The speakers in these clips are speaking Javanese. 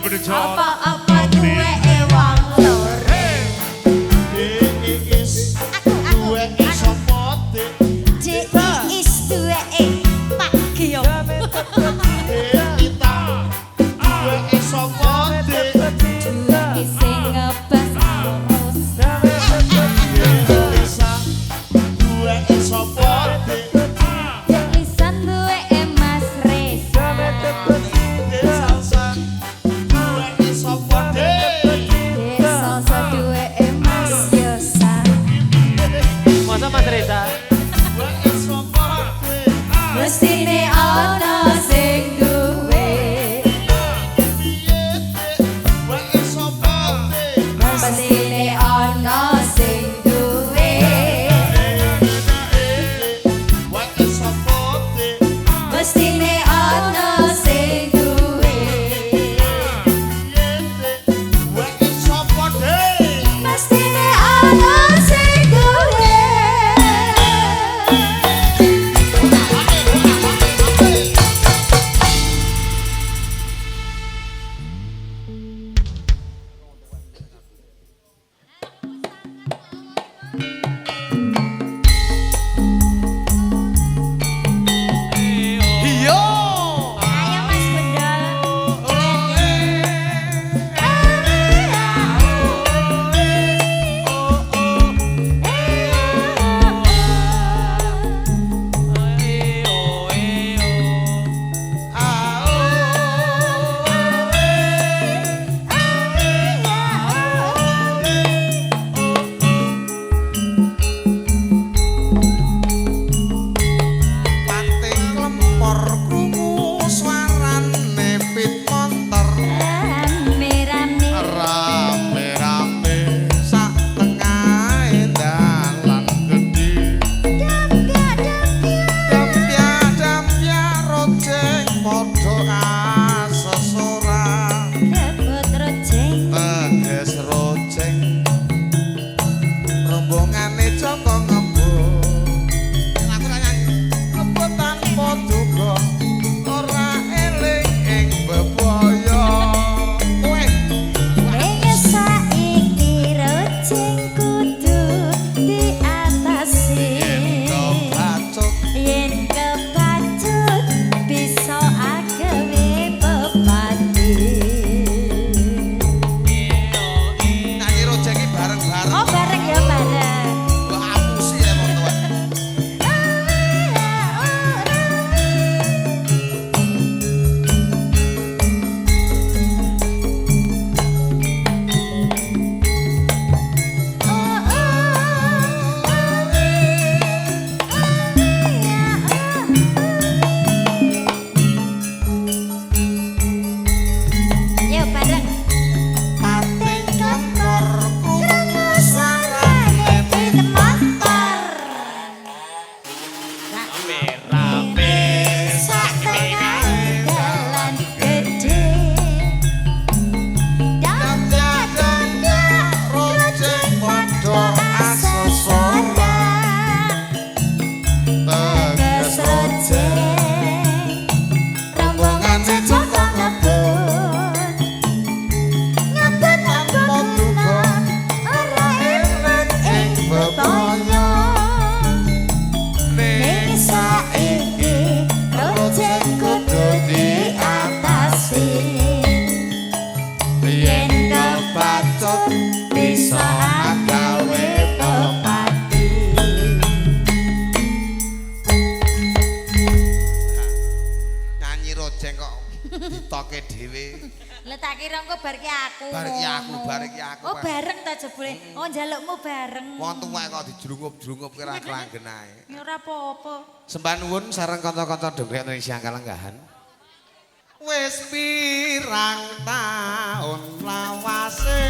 Apa-apa duwe ewang lor. Duwe sapa dik? Is duwe Pak Giyong. Kita duwe sapa dik? Duwe sing ngebas terus. Bisa duwe sapa dik? Lisan duwe Mas Reza. Salsa duwe sapa dik? Salsa duwe Mas Yosa. Masa Mas Reza? Duwe sapa dik? Mestine ana sing duwe. Duwe sapa dik? Mestine ana sing duwe. Duwe sapa dik? Mestine ana sing duwe. Duwe sapa dik? Mestine ana sing duwe. Iya. Ayo Mas Bendol. Pating lempor krungu swarane pit montor Rame-rame. rame-rame sak tengahe dalan gedhe dampya rojeng padha asesora Kebot rojeng. teges rojeng rombongane Joko ngebut aku nyanyi ngebut tanpa duga ora eling ing bebaya kowe Ning saiki rojeng kudu diatasi. kebacut Yen kebacut bisa agawe pepati. nyanyi rojeng iki bareng-bareng Oh bareng ya bareng. mbok apusi ya teman-teman Yo bareng. pating lempor krungu Suarane pit motor. Rame-rame. Sak tengah dalan gede. Dampya rojeng padha asesora teges rojeng rombongan Joko ngebut. Ngebut tanpa duga ora eling ing bebaya. Ning saiki rojeng kudu diatasi. Yen kebacut bisa agawe pepati. nyanyi rojeng kok ditoke dhewe Lah tak kira engko bar ki aku. Bar ki aku, ngono. bar ki aku, Oh Pak. bareng ta jebule. Oh njalukmu bareng. wong tuwek kok dijlungup-jlungup kira kelanggen ae Ya ora apa-apa. sembah nuwun sareng kanca-kanca dongkrak Indonesia kalenggahan wis pirang taun lawase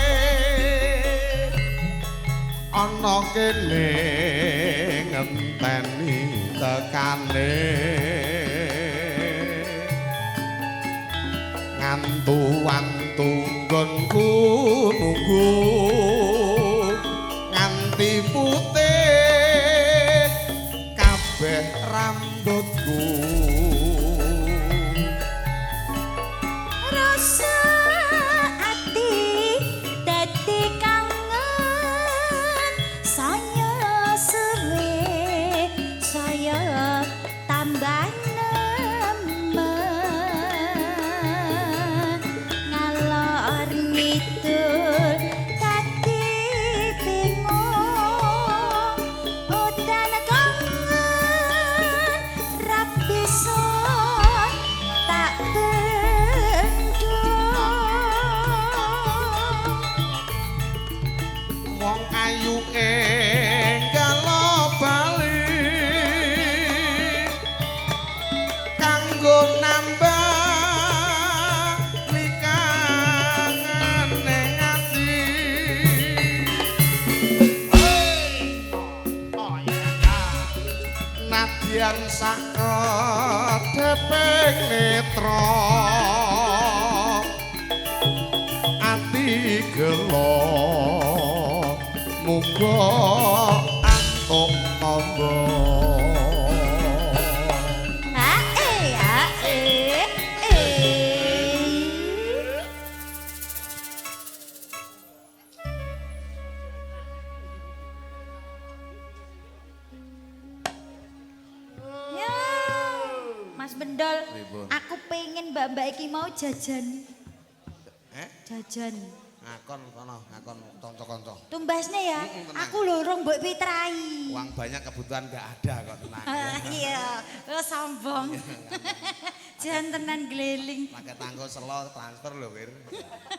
ana kene ngenteni tekane ngantu-antu nggonku nunggu nganti putih kabeh rambutku Rasa nadyan sakedheping netra ati gelo muga antuk tamba Mas Bendol, Pripun? aku pengen mbak-mbak iki mau jajan. Jajan. ngakon kono ngakon kanca-kanca Tumbasnya ya, tenang. aku lorong mbok pitrai. uang banyak kebutuhan gak ada kok tenang Iya, lo sombong. Jangan tenan geleling. pakai tanggo selo transfer lho Wir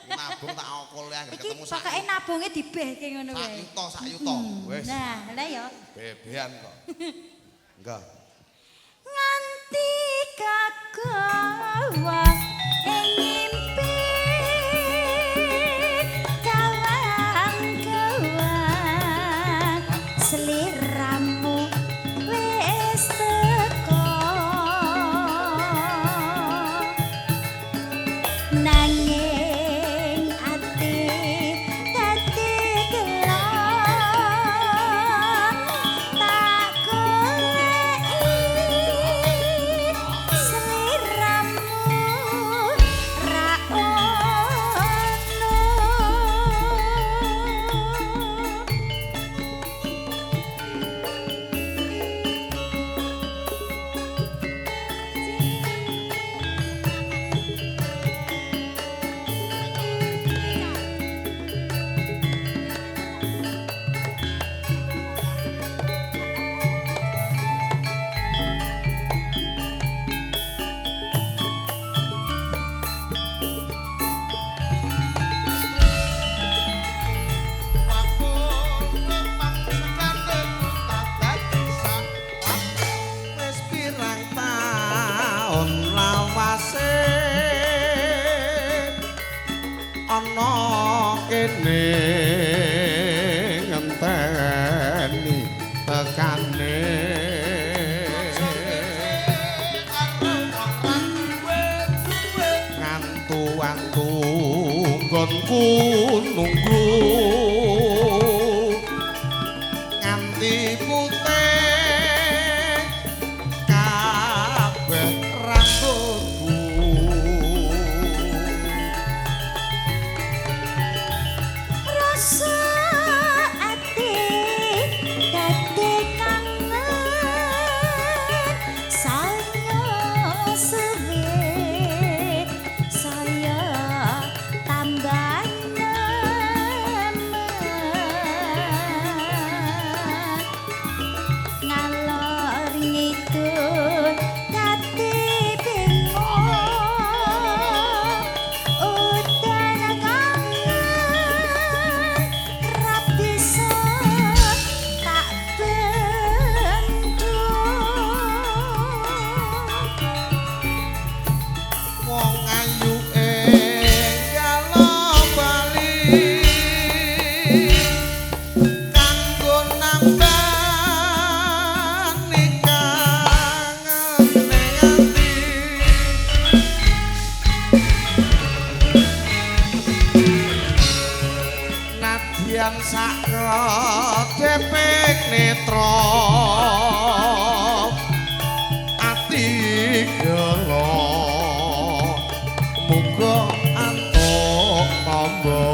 nabung tak okol ya Iki ketemu pokoknya nabungnya dibehke ngono sak wae. yuto wis Nah, lah ya. bebean kok enggak Nganti kagawa ing ngimpi kawang-kawang sliramu wis teko nanging ati dadi gelo tak goleki sliramu ra ono. wis pirang taun lawase ana kene ngenteni tekane ngantu-antu nggonku nunggu nganti putih kabeh rambutku Rasa ati dadi kangen saya suwe saya tambah nyaman ngalor ngidul dadi bingung udan kangen ra bisa tak bendung wong ayu enggal bali kanggo nambani kangene ati nadyan sakedheping netra ati gelo muga antuk tamba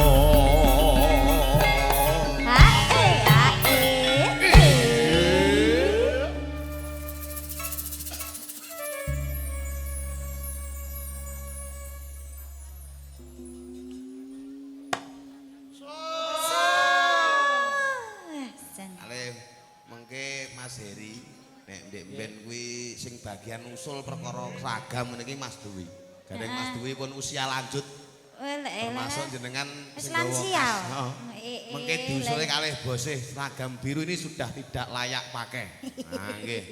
Ale mengke Mas Heri nek ndek mben kuwi sing bagian usul perkara seragam niki Mas Dewi. Gandeng Mas Dewi pun usia lanjut termasuk jenengan Wis sing gawa lansia. kas. Mengke diusule kalih bose seragam biru ini sudah tidak layak pakai. Nah nggih.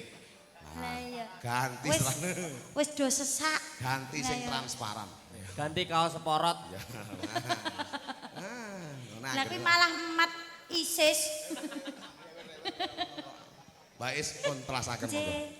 Lah iya. Ganti Wis seragam. wis do sesak. Ganti sing Lah iya. transparan. Ganti kaos seporot. Nah, Tapi malah emat ISIS. Mbak Is pun telasaken monggo. J.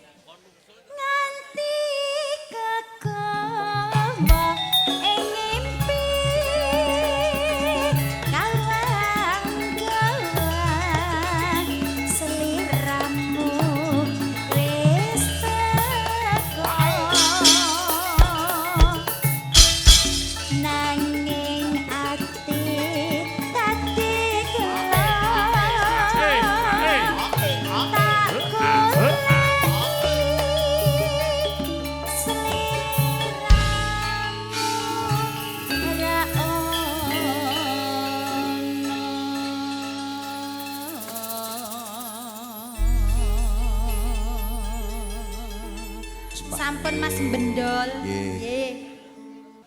sampun Mas Bendol. Nggih. Nggih.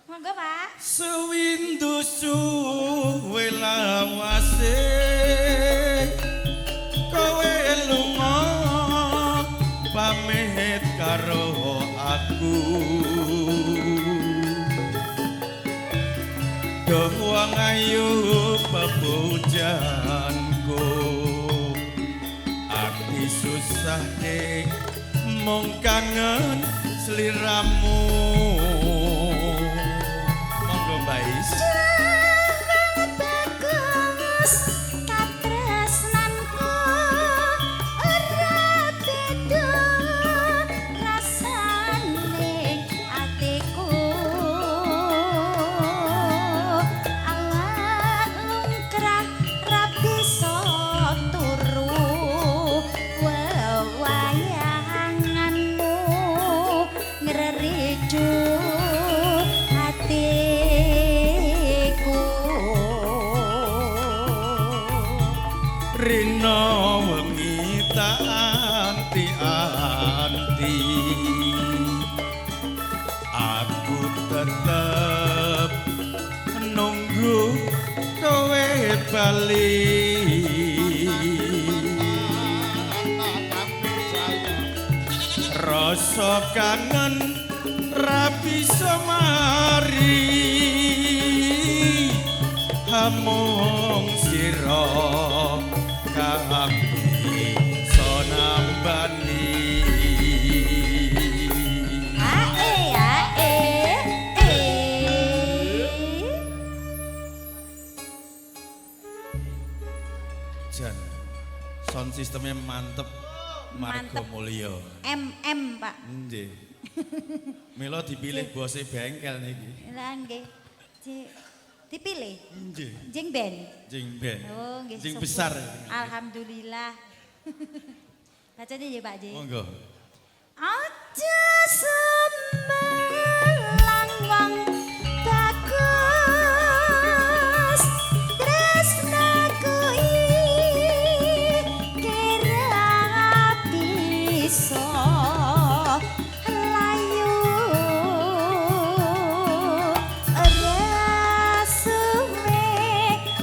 Monggo, Pak. Sewindu suwe lawase kowe lunga pamit karo aku Duh wong ayu pepujanku ati susah nek mung kangen sliramu monggo Mbak Is Bagus katresnanku ora beda rasane atiku awak lungkrah ra bisa turu wewayanganmu ngrerejo Rino wengi tak anti-anti Aku tetep nunggu kowe bali Rasa kangen ra bisa mari Hamung sira kang bisa nambani Jan sound sistemnya mantep Margo Mulya MM Pak. nggih Mila dipilih bose bengkel niki Lah nggih. Dipilih nggih jeng ben. jeng ben Oh nggih. jeng syukur. besar Alhamdulillah. Bacanya ya Pak J. monggo Aja sembelang wong bagus tresnaku kira bisa layu ora suwe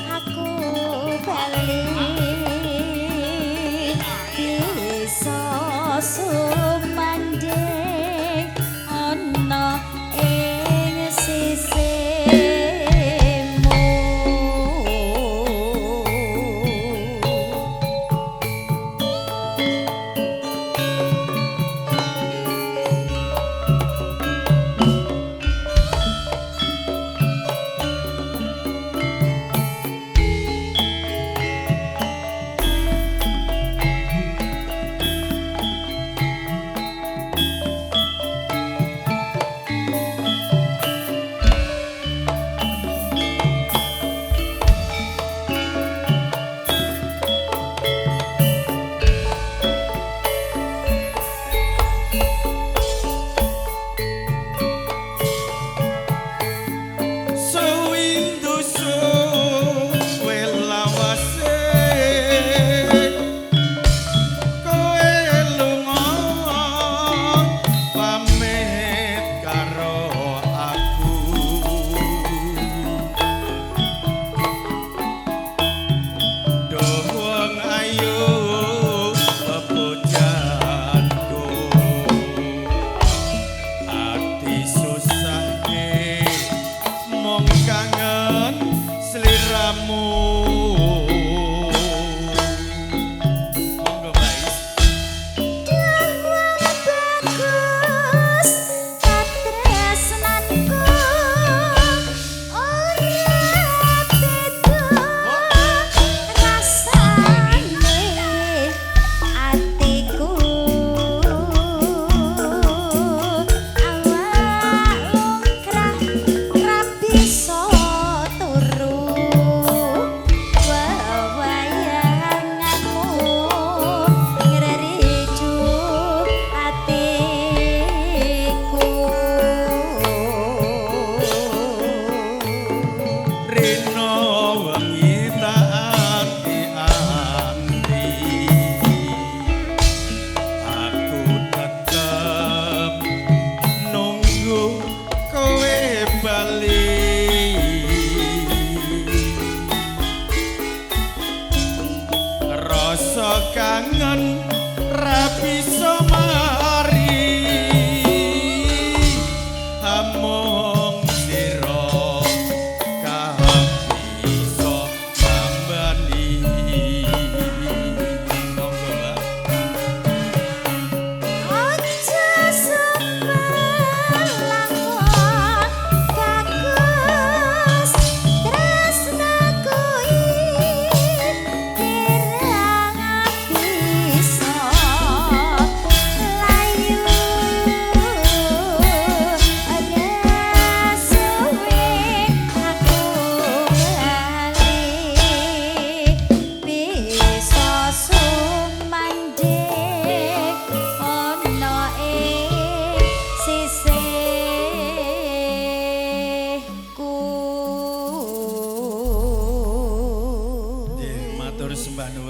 aku bali bisa sumanding ana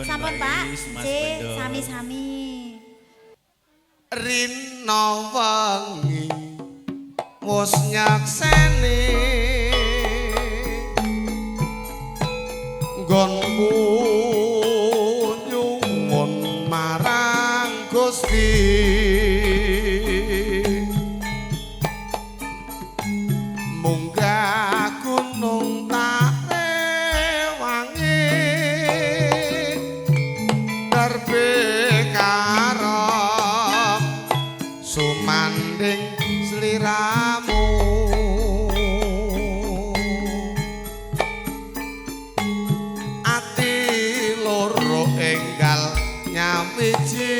Sampun Pak. Mas Nggih, Bendo. sami-sami. Rina wengi wis nyakseni nggonku nyuwun marang Gusti munggah gunung Tarewangi derbe karep sumanding sliramu ati loro enggal nyawiji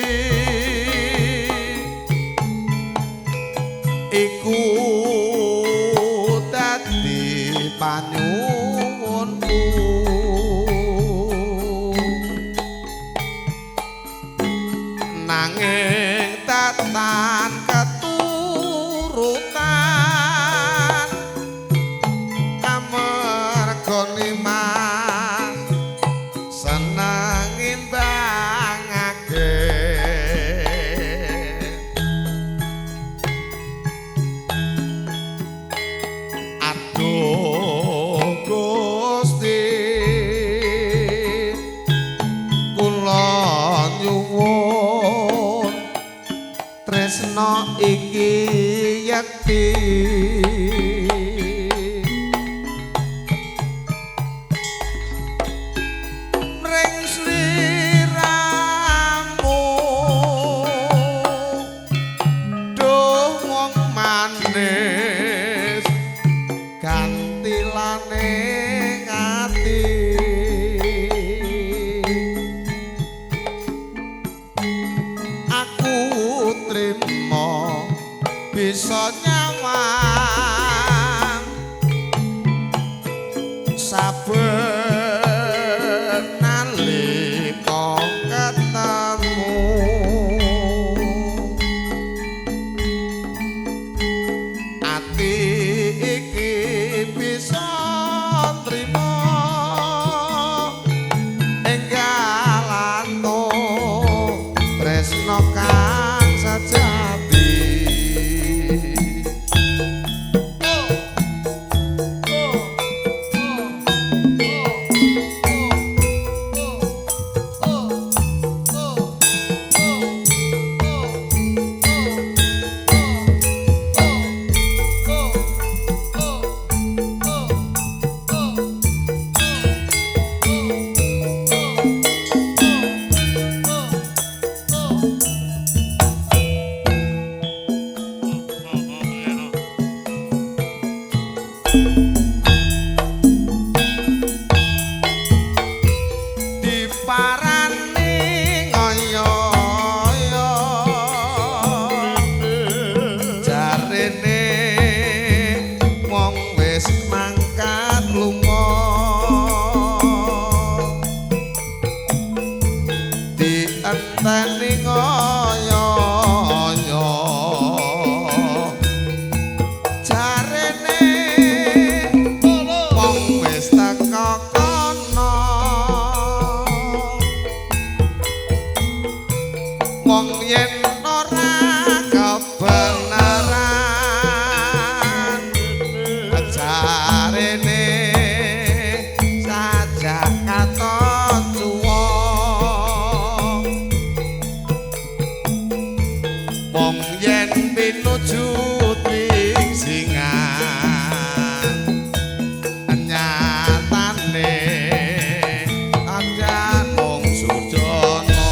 iku dadi panyuwunku nanging tatan keturutan amarga nimas seneng imbangake aduh Gusti kula nyuwun tresno iki yekti mring sliramu duh wong manis gantilane ati aku trimo bisa nyawang saben nalika ketemu ati iki bisa trimo enggal atung tresno kang sejati diparani ngoyo-oyo jarene wong wis mangkat lunga dienteni ngoyo-oyo jarene wong wis teka kono wong yen ora kebenaran jarene sajak katon suwa wong yen pinuju tingsingan nyatane ajan wong sujono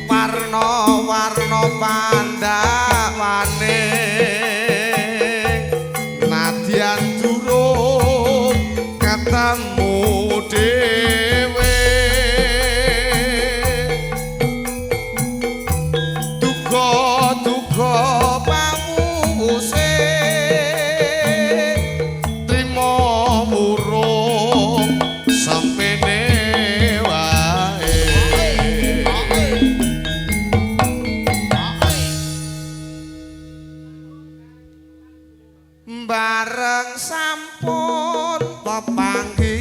warna-warna pandhawane nadyan durung ketemu dhewe duga-duga pamuse trimo murung sampene wae bareng sampun pepanggih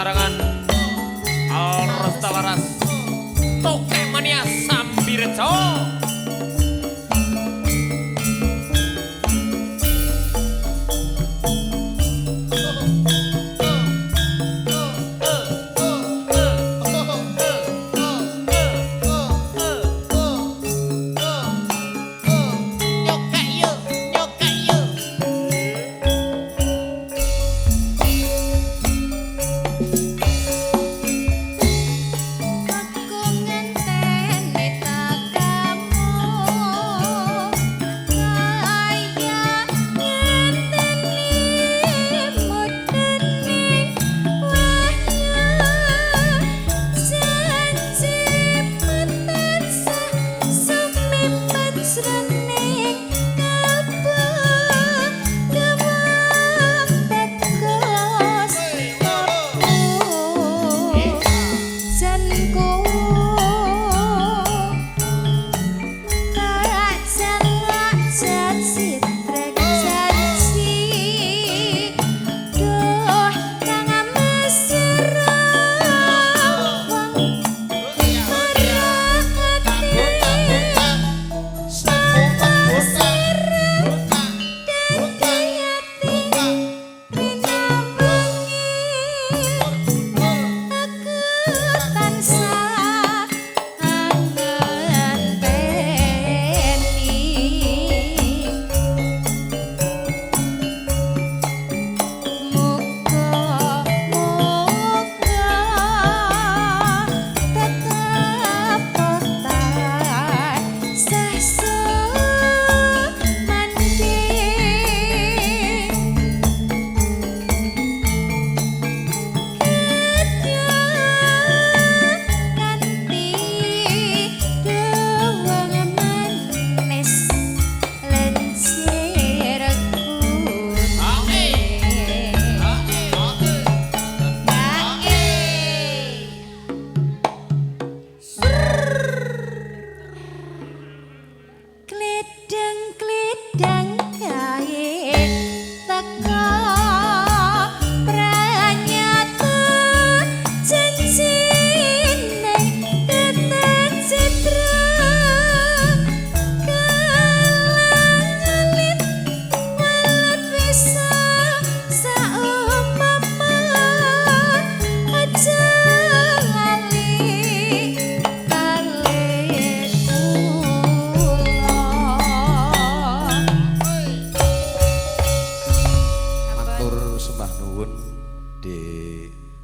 pinarangan Alresta Laras Toke Mania Sambirejo.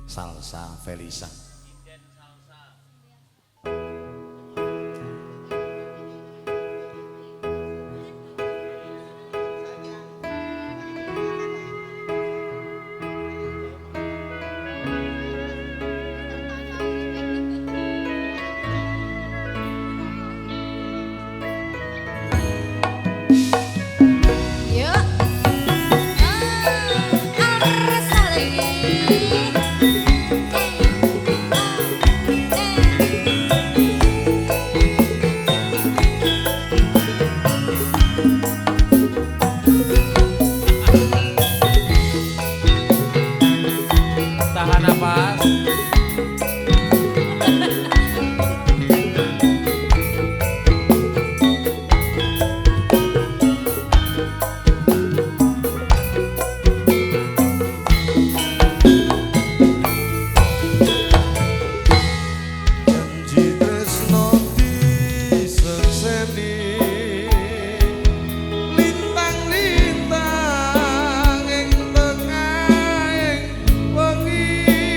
Salsa Felisa. Tahan napas. Lintang-lintang ing tengahing wengi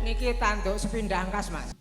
Niki tanduk sepindah angkas, Mas.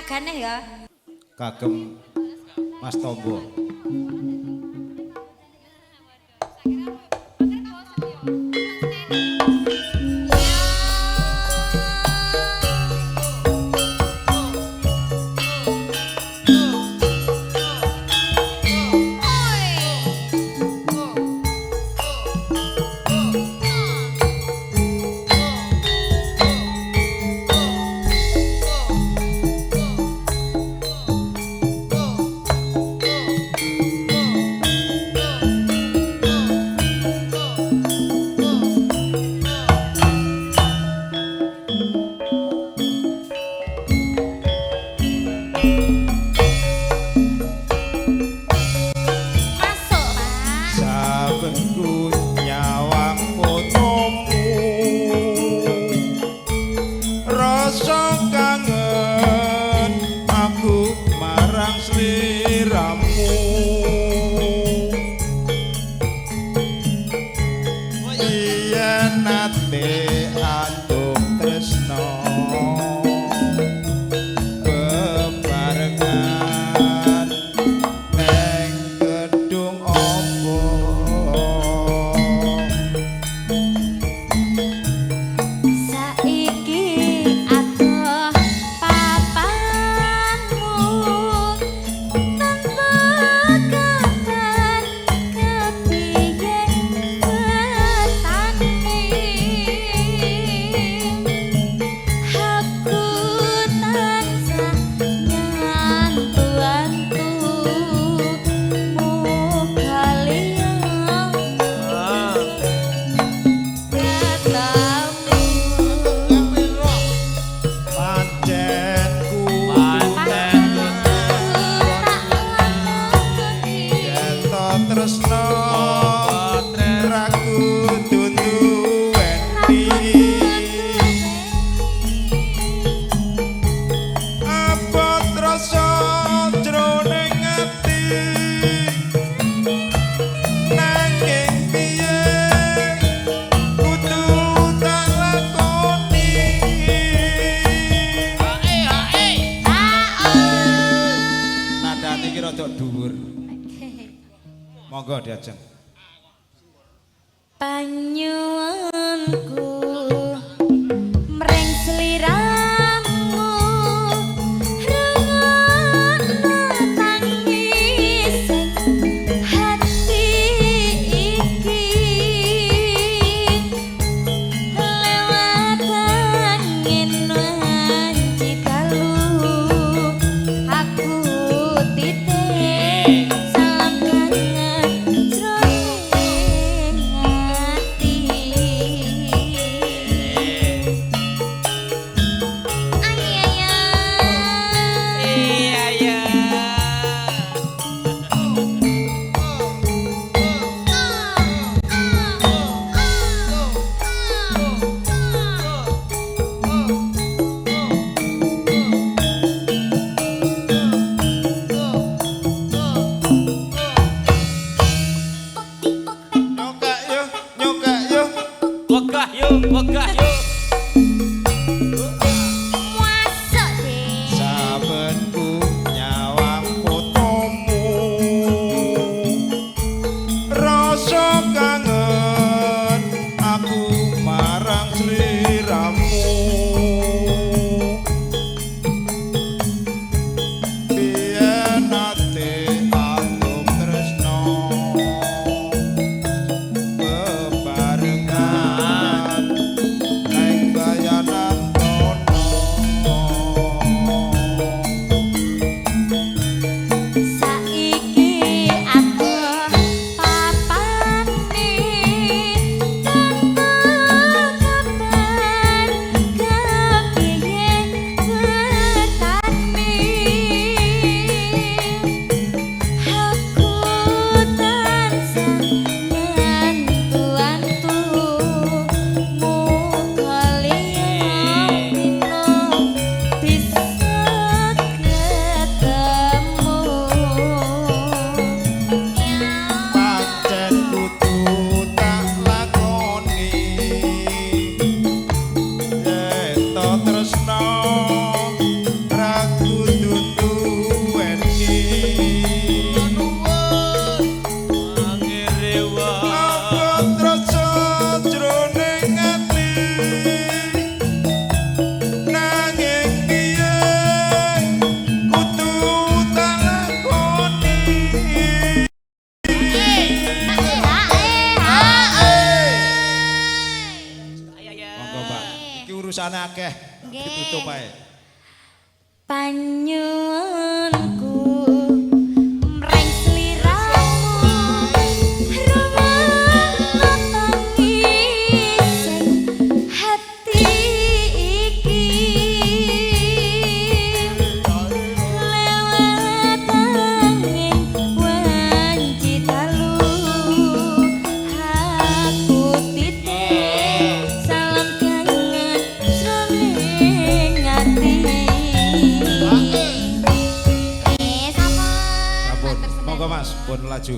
ragane ya. Kagem Mas Tombo. Monggo diajeng. Panyuwunku mreng sliramu rengono tangis hati iki lewat angin wanci dalu aku titip salam kangen jroning ati. Wegah yuk, wegah yuk. Masuk deh. Sabenku nyawang fotomu rasa kangen aku marang sliramu biyen ate alum tresno bebarengan urusane akeh. Nggih. Ditutup ae. Panyuwunku mreng sliramu rumangi sing hati iki lewat angin wanci dalu aku titip salam kangen jroning ati. Sampun. Monggo Mas, pun laju.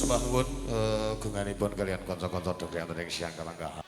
sembahipun gunganipun kalian kanca-kanca dherek wonten ing siang kalanggahan.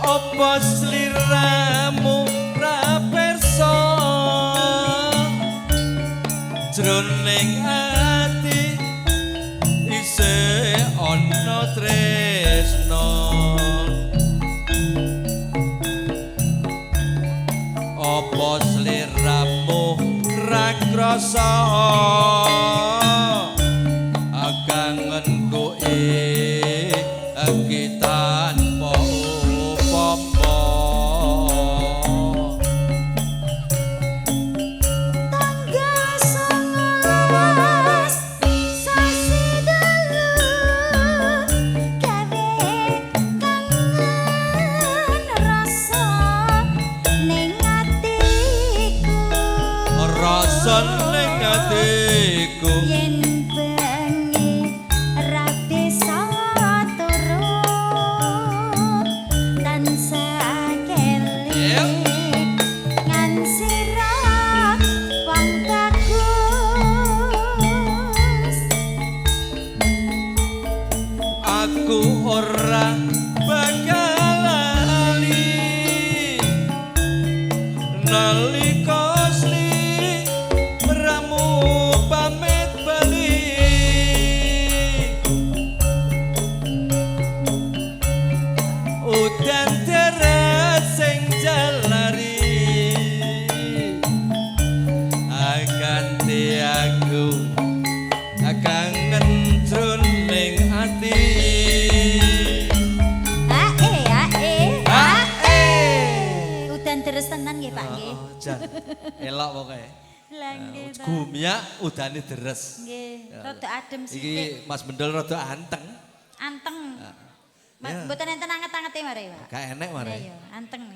Apa sliramu ra perso jroning ati isih ana tresno apa sliramu ra krasa kangenku iki tanpa upama Tangga 19 sasi dalu gawe kangen rasa ning atiku rasa ning atiku yen bengi ra bisa turun tansah keling ngan sirah wong bagus aku ora bakal lali nalika asli meramu pamit bali udan deras sing jalari ganti aku kangen jroning ati udan terus tenan nggih Pak nggih jan elok pokoke lah nggih Pak gumyak udane deres nggih rada adem sithik iki Mas Bendol rada anteng anteng Ya. mboten enten anget-angete mare Pak gak enek mare iya anteng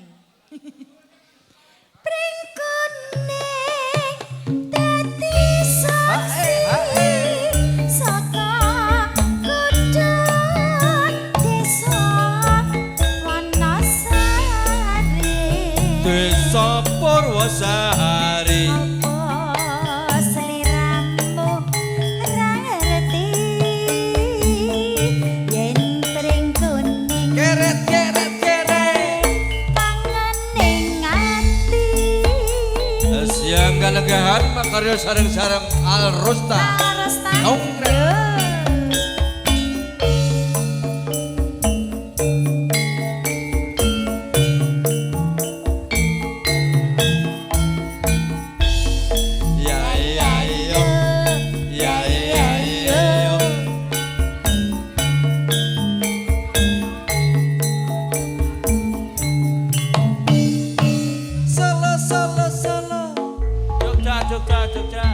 pring kuning dadi saksi saka kudus desa Wanasari desa Purwosari apa sliramu ra ngerti yen pring kuning keret keret keret tangan ning ati siang kalenggahan makarya sareng-sareng Al Rusta harus Kongres. Ya ya yo ya ya yo Solo solo solo Jogja Jogja Jogja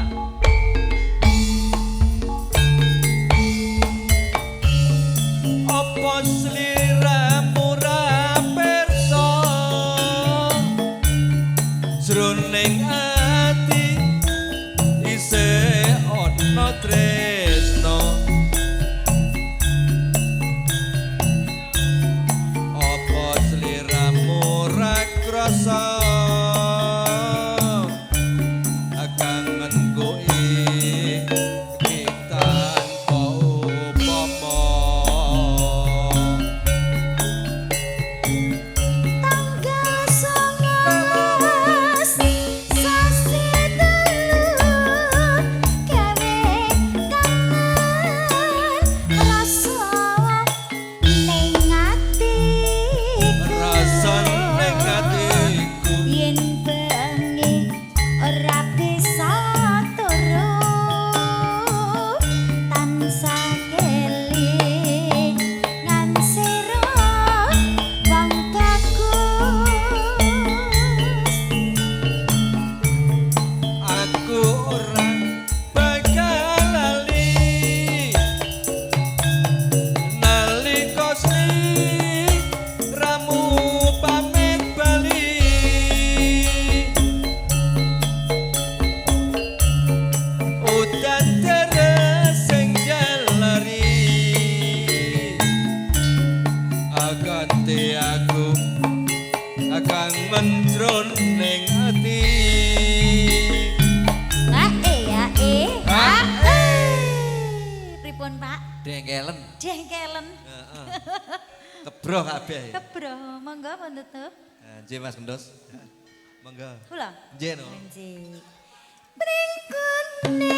Dengkelen. Jengkelen. Heeh. Kebro kabeh. Kebro, monggo mundut tuh. Nggih Mas Gendos. Monggo. Kula. Nggih no. Nggih. Bringkune